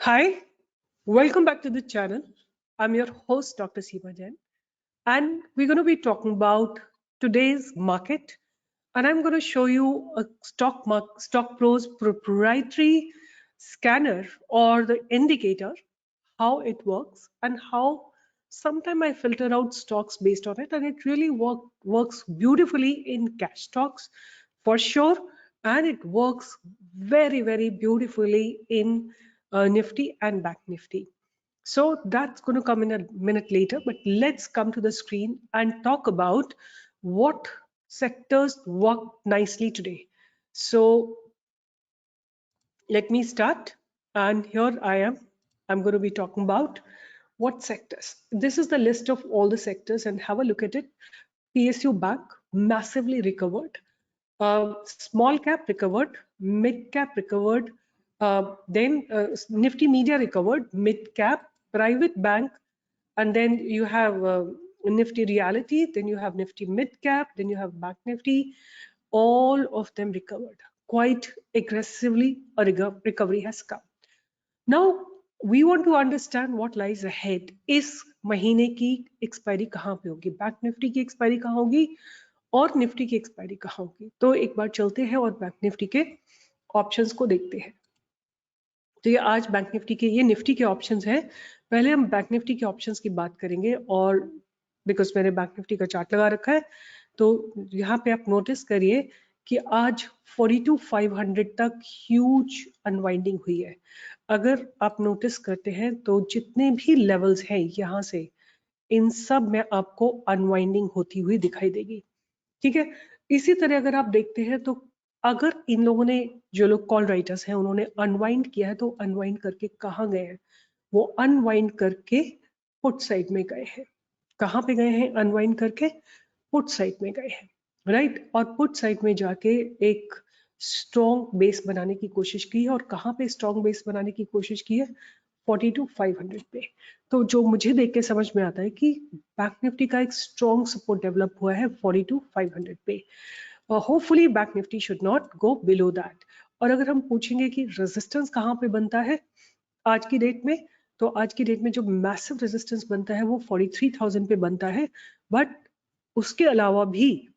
Hi, welcome back to the channel. I'm your host, Dr. 𝐒𝐚𝐭𝐬𝐀, and we're going to be talking about today's market. And I'm going to show you a stockpro's proprietary scanner or the indicator, how it works, and how sometimes I filter out stocks based on it, and it really works beautifully in cash stocks for sure, and it works very beautifully in Nifty and Bank Nifty. So that's going to come in a minute later, but let's come to the screen and talk about what sectors work nicely today. So let me start, and here I am. I'm going to be talking about what sectors. This is the list of all the sectors, and have a look at it. PSU Bank massively recovered. Small cap recovered, mid cap recovered, then Nifty Media recovered, mid cap, private bank, and then you have Nifty Reality, then you have Nifty Mid Cap, then you have Bank Nifty. All of them recovered quite aggressively. A recovery has come. Now we want to understand what lies ahead. इस महीने की expiry कहाँ पे होगी, bank Nifty की expiry कहाँ होगी और निफ्टी की एक्सपायरी कहाँ होगी. तो एक बार चलते हैं और बैंक निफ्टी के ऑप्शंस को देखते हैं. तो ये आज बैंक निफ्टी के, ये निफ्टी के ऑप्शंस हैं. पहले हम बैंक निफ्टी के ऑप्शंस की बात करेंगे, और बिकॉज मैंने बैंक निफ्टी का चार्ट लगा रखा है, तो यहाँ पे आप नोटिस करिए कि आज 42,500 तक ह्यूज अनवाइंडिंग हुई है. अगर आप नोटिस करते हैं तो जितने भी लेवल्स हैं यहाँ से, इन सब में आपको अनवाइंडिंग होती हुई दिखाई देगी. ठीक है. इसी तरह अगर आप देखते हैं तो अगर इन लोगों ने, जो लोग कॉल राइटर्स हैं, उन्होंने अनवाइंड किया है, तो अनवाइंड करके कहाँ गए हैं? वो अनवाइंड करके पुट साइड में गए हैं. कहाँ पे गए हैं अनवाइंड करके? पुट साइड में गए हैं, राइट. और पुट साइड में जाके एक स्ट्रॉन्ग बेस बनाने की कोशिश की है. और कहाँ पे स्ट्रॉन्ग बेस बनाने की कोशिश की है? 42,500 पे. तो जो मुझे देख के समझ में आता है कि बैंक निफ्टी का एक स्ट्रॉन्ग सपोर्ट डेवलप हुआ है 42,500 पे. Hopefully bank Nifty should not go below that. और अगर हम पूछेंगे कि रेजिस्टेंस कहाँ पे बनता है आज की डेट में, तो आज की डेट में जो मैसिव रेजिस्टेंस बनता है वो 43,000 पे बनता है. बट उसके अलावा भी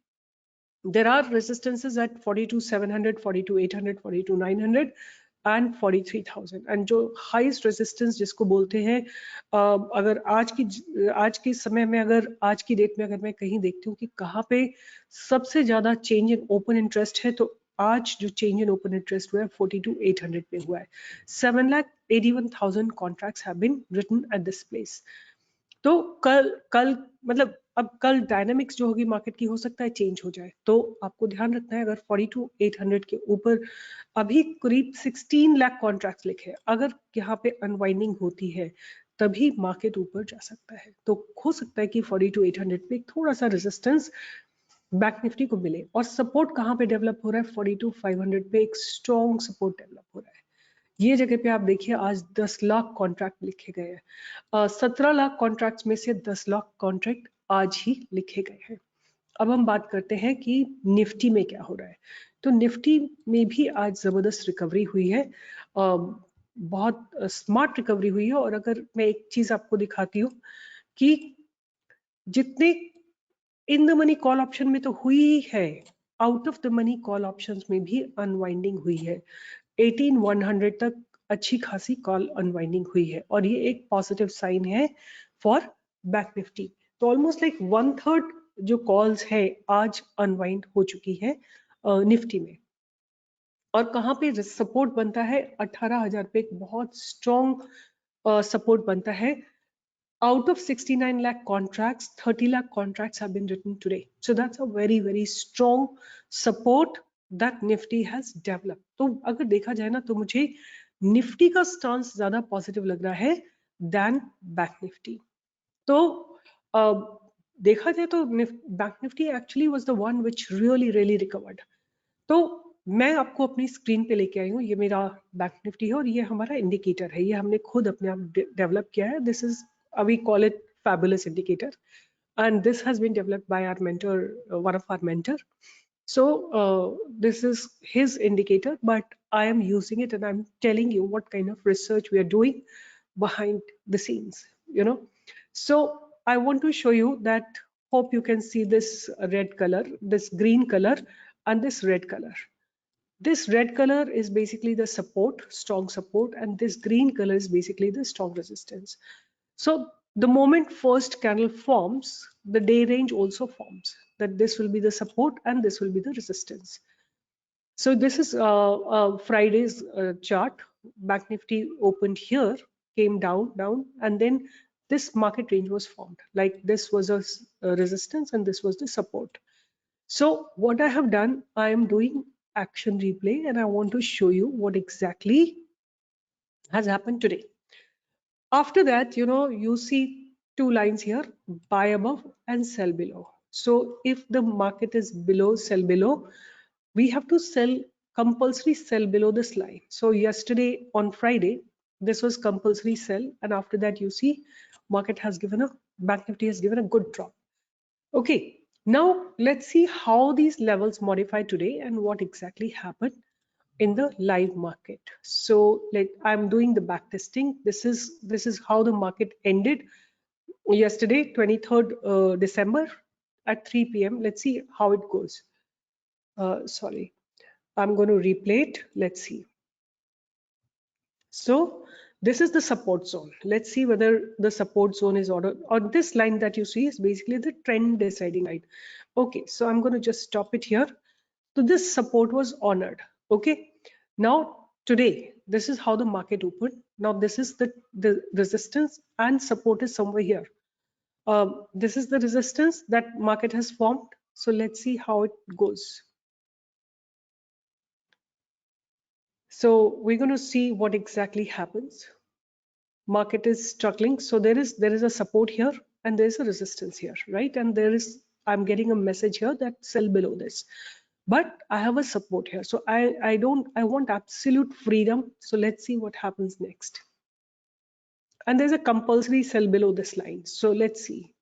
there are resistances at 42,700, 42,800, 42,900 and 43,000. And जो हाईएस्ट रेजिस्टेंस जिसको बोलते हैं, अगर आज के समय में, अगर आज की डेट में अगर मैं कहीं देखती हूँ कि कहाँ पे सबसे ज्यादा चेंज इन ओपन इंटरेस्ट है, तो आज जो चेंज इन ओपन इंटरेस्ट हुआ है 42,800 पे हुआ है. 7,81,000 contracts have been written at this place. तो कल मतलब अब कल डायनामिक्स जो होगी मार्केट की, हो सकता है चेंज हो जाए. तो आपको ध्यान रखना है, अगर 42,800 के ऊपर अभी करीब 16 लाख कॉन्ट्रैक्ट्स लिखे, अगर यहाँ पे अनवाइंडिंग होती है तभी मार्केट ऊपर जा सकता है. तो हो सकता है कि 42,800 पे थोड़ा सा रेजिस्टेंस बैंक निफ्टी को मिले. और सपोर्ट कहाँ पे डेवलप हो रहा है? 42,500 पे एक स्ट्रॉन्ग सपोर्ट डेवलप हो रहा है. ये जगह पे आप देखिए, आज 10 लाख कॉन्ट्रैक्ट लिखे गए हैं. 17 लाख कॉन्ट्रैक्ट्स में से 10 लाख कॉन्ट्रैक्ट आज ही लिखे गए हैं. अब हम बात करते हैं कि निफ्टी में क्या हो रहा है. तो निफ्टी में भी आज जबरदस्त रिकवरी हुई है, बहुत स्मार्ट रिकवरी हुई है. और अगर मैं एक चीज आपको दिखाती हूँ कि जितने in the money call option में तो हुई है, out of the money call options में भी अनवाइंडिंग हुई है. 18,100 तक अच्छी खासी कॉल अनवाइंडिंग हुई है, और ये एक पॉजिटिव साइन है फॉर बैंक निफ्टी. तो ऑलमोस्ट लाइक 1/3 जो कॉल्स है आज अनवाइंड हो चुकी है निफ्टी में. और कहाँ पे सपोर्ट बनता है? 18,000 पे एक बहुत स्ट्रॉन्ग सपोर्ट बनता है. Out of 69 lakh contracts, 30 lakh contracts have been written today. So that's a very strong support that Nifty has developed. तो अगर देखा जाए ना, तो मुझे निफ्टी का स्टांस ज्यादा पॉजिटिव लग रहा है than बैंक निफ्टी. तो देखा जाए तो bank Nifty actually was the one which really recovered. तो मैं आपको अपनी स्क्रीन पे लेके आई हूँ. ये मेरा बैंक निफ्टी है और ये हमारा इंडिकेटर है. ये हमने खुद अपने आप डेवलप किया है. This is, we call it fabulous indicator, and this has been developed by our mentor, one of our mentor. So this is his indicator, but I am using it and I'm telling you what kind of research we are doing behind the scenes, you know. So I want to show you that, hope you can see this red color, this green color, and this red color. This red color is basically the support, strong support, and this green color is basically the strong resistance. So the moment first candle forms, the day range also forms, that this will be the support and this will be the resistance. So this is Friday's chart. Bank Nifty opened here, came down, and then this market range was formed. Like this was a resistance and this was the support. So what I have done, I am doing action replay and I want to show you what exactly has happened today. After that, you see two lines here, buy above and sell below. So if the market is below, sell below, we have to compulsory sell below this line. So yesterday on Friday, this was compulsory sell, and after that you see market has given Bank Nifty has given a good drop. Okay, now let's see how these levels modify today and what exactly happened in the live market. So I'm doing the back testing. This is how the market ended yesterday, 23rd December at 3 p.m. Let's see how it goes. Sorry, I'm going to replay it. Let's see. So this is the support zone. Let's see whether the support zone is ordered. On this line that you see is basically the trend deciding line. Okay, so I'm going to just stop it here. So this support was honored. Okay, now today this is how the market opened. Now this is the resistance and support is somewhere here. This is the resistance that market has formed. So let's see how it goes. So we're going to see what exactly happens. Market is struggling, so there is a support here and there is a resistance here, right? And I'm getting a message here that sell below this, but I have a support here. So I want absolute freedom. So let's see what happens next. And there's a compulsory sell below this line. So let's see.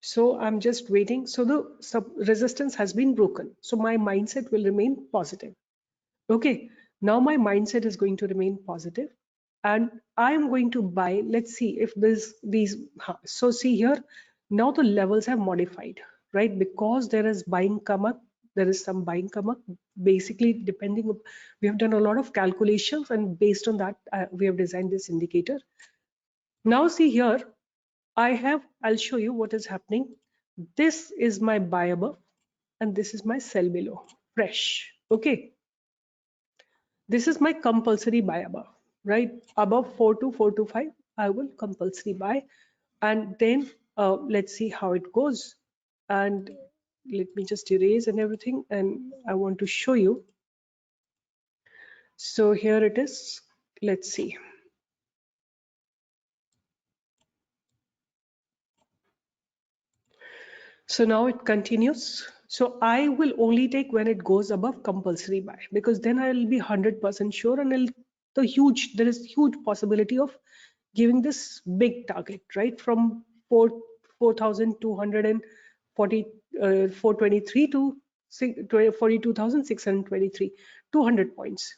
So I'm just waiting. So the resistance has been broken. So my mindset will remain positive. Okay, now my mindset is going to remain positive and I'm going to buy. Let's see if so see here, now the levels have modified, right? Because there is buying come up, there is some buying come up, basically we have done a lot of calculations and based on that we have designed this indicator. Now see here, I'll show you what is happening. This is my buy above and this is my sell below, fresh. Okay, this is my compulsory buy above, right? Above 42425, I will compulsory buy. And then let's see how it goes. And let me just erase and everything. And I want to show you. So here it is. Let's see. So now it continues. So I will only take when it goes above compulsory buy, because then I will be 100% sure and there is huge possibility of giving this big target, right? From 4,240, 423 to 42,623, 200 points.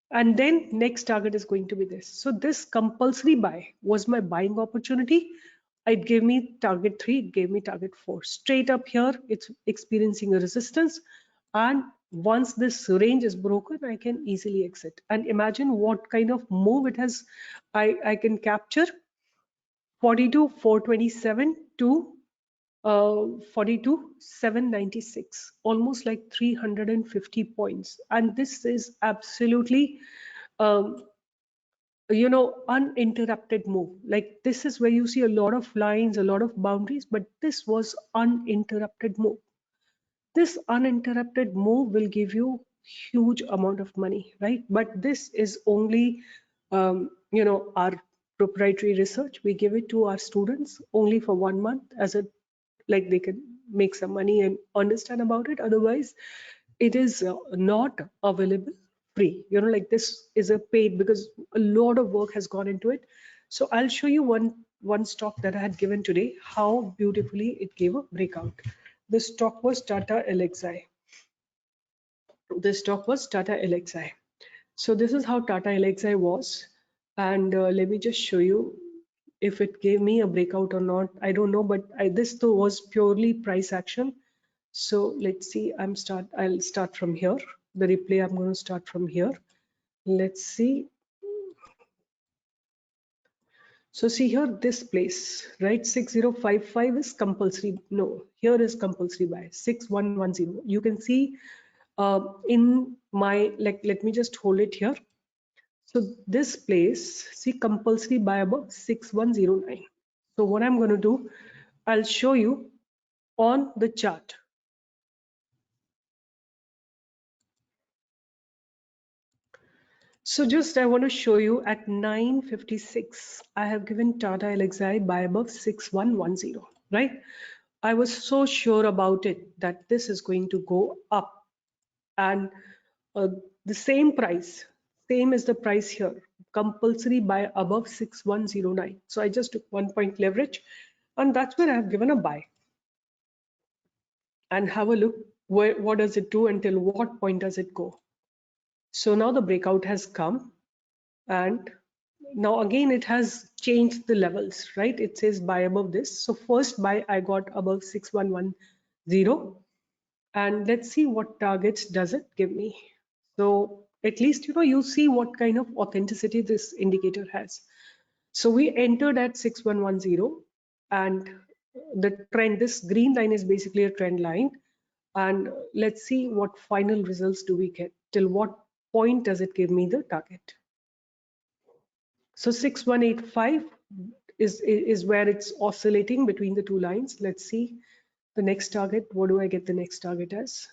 And then next target is going to be this. So this compulsory buy was my buying opportunity. It gave me target 3, it gave me target 4. Straight up here, it's experiencing a resistance. And once this range is broken, I can easily exit. And imagine what kind of move it has. I can capture 42,427 to 42,796, almost like 350 points. And this is absolutely uninterrupted move. Like this is where you see a lot of lines, a lot of boundaries, but this was uninterrupted move. This uninterrupted move will give you huge amount of money, right? But this is only our proprietary research. We give it to our students only for 1 month as a like they can make some money and understand about it. Otherwise it is not available free. Like this is a paid because a lot of work has gone into it. So I'll show you one stock that I had given today, how beautifully it gave a breakout. The stock was Tata Elxsi. The stock was Tata Elxsi. So this is how Tata Elxsi was. And let me just show you if it gave me a breakout or not. I don't know, but this though was purely price action. So let's see, I'll start from here. The replay, I'm going to start from here. Let's see. So see here, this place, right? 6055 is compulsory. No, here is compulsory buy 6110. You can see in my, let me just hold it here. So this place, see, compulsory buy above 6109. So what I'm going to do, I'll show you on the chart. So just I want to show you at 9:56, I have given Tata Elxsi buy above 6110, right? I was so sure about it that this is going to go up, and uh, the same price, same as the price here, compulsory buy above 6109. So I just took 1 point leverage, and that's where I have given a buy. And have a look what does it do, until what point does it go. So now the breakout has come, and now again it has changed the levels, right? It says buy above this. So first buy I got above 6110, and let's see what targets does it give me. So at least you see what kind of authenticity this indicator has. So we entered at 6110, and the trend, this green line is basically a trend line, and let's see what final results do we get. Till what point does it give me the target? So 6185 is where it's oscillating between the two lines. Let's see the next target. What do I get the next target as?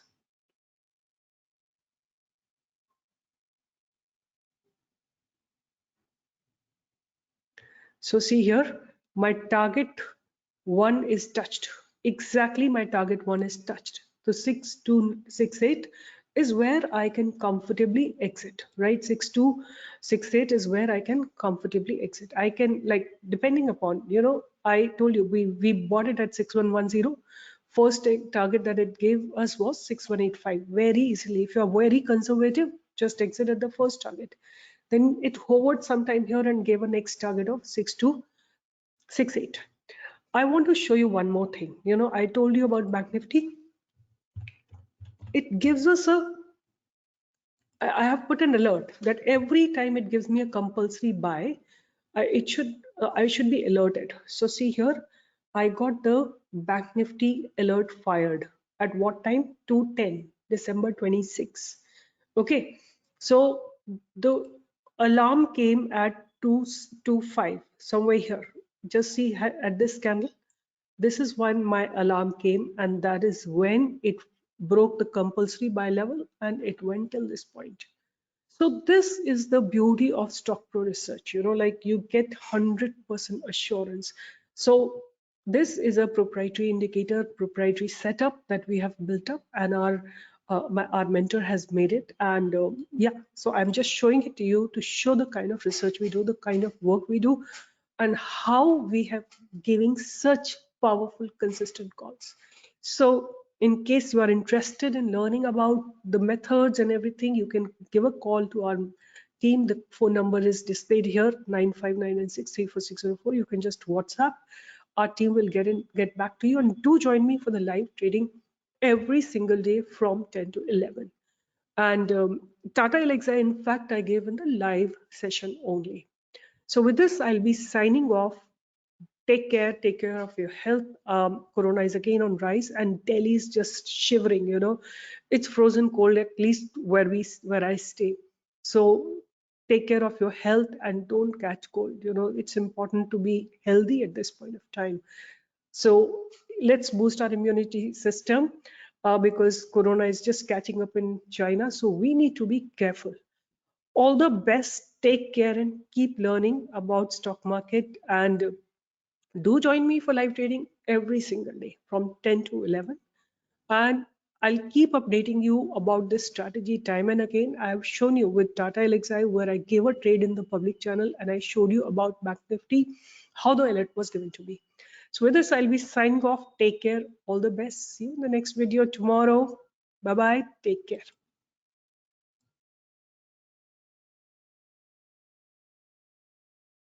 So see here, my target one is touched. Exactly, my target one is touched. So 6268 is where I can comfortably exit, right? 6268 is where I can comfortably exit. I can, like, depending upon, I told you we bought it at 6110. First target that it gave us was 6185. Very easily. If you are very conservative, just exit at the first target. Then it hovered sometime here and gave a next target of 6268. I want to show you one more thing. I told you about Bank Nifty. It gives us I have put an alert that every time it gives me a compulsory buy, I should be alerted. So see here, I got the Bank Nifty alert fired at what time? 2:10, December 26. Okay, so the alarm came at 2:25, somewhere here. Just see at this candle. This is when my alarm came, and that is when it broke the compulsory buy level, and it went till this point. So this is the beauty of stock pro research, like you get 100% assurance. So this is a proprietary indicator, proprietary setup that we have built up, and our mentor has made it. And yeah, so I'm just showing it to you to show the kind of research we do, the kind of work we do, and how we have giving such powerful, consistent calls. So in case you are interested in learning about the methods and everything, you can give a call to our team. The phone number is displayed here, 95996346004. You can just WhatsApp. Our team will get back to you, and do join me for the live trading every single day from 10 to 11. And Tata Elxsi, in fact, I gave in the live session only. So with this, I'll be signing off. Take care of your health. Corona is again on rise, and Delhi is just shivering. It's frozen cold, at least where I stay. So take care of your health and don't catch cold. It's important to be healthy at this point of time. So let's boost our immunity system, because Corona is just catching up in China. So we need to be careful. All the best. Take care and keep learning about stock market, and do join me for live trading every single day from 10 to 11. And I'll keep updating you about this strategy time and again. I have shown you with Tata Elxsi where I gave a trade in the public channel, and I showed you about Bank Nifty, how the alert was given to me. So with this, I'll be signing off. Take care. All the best. See you in the next video tomorrow. Bye-bye. Take care.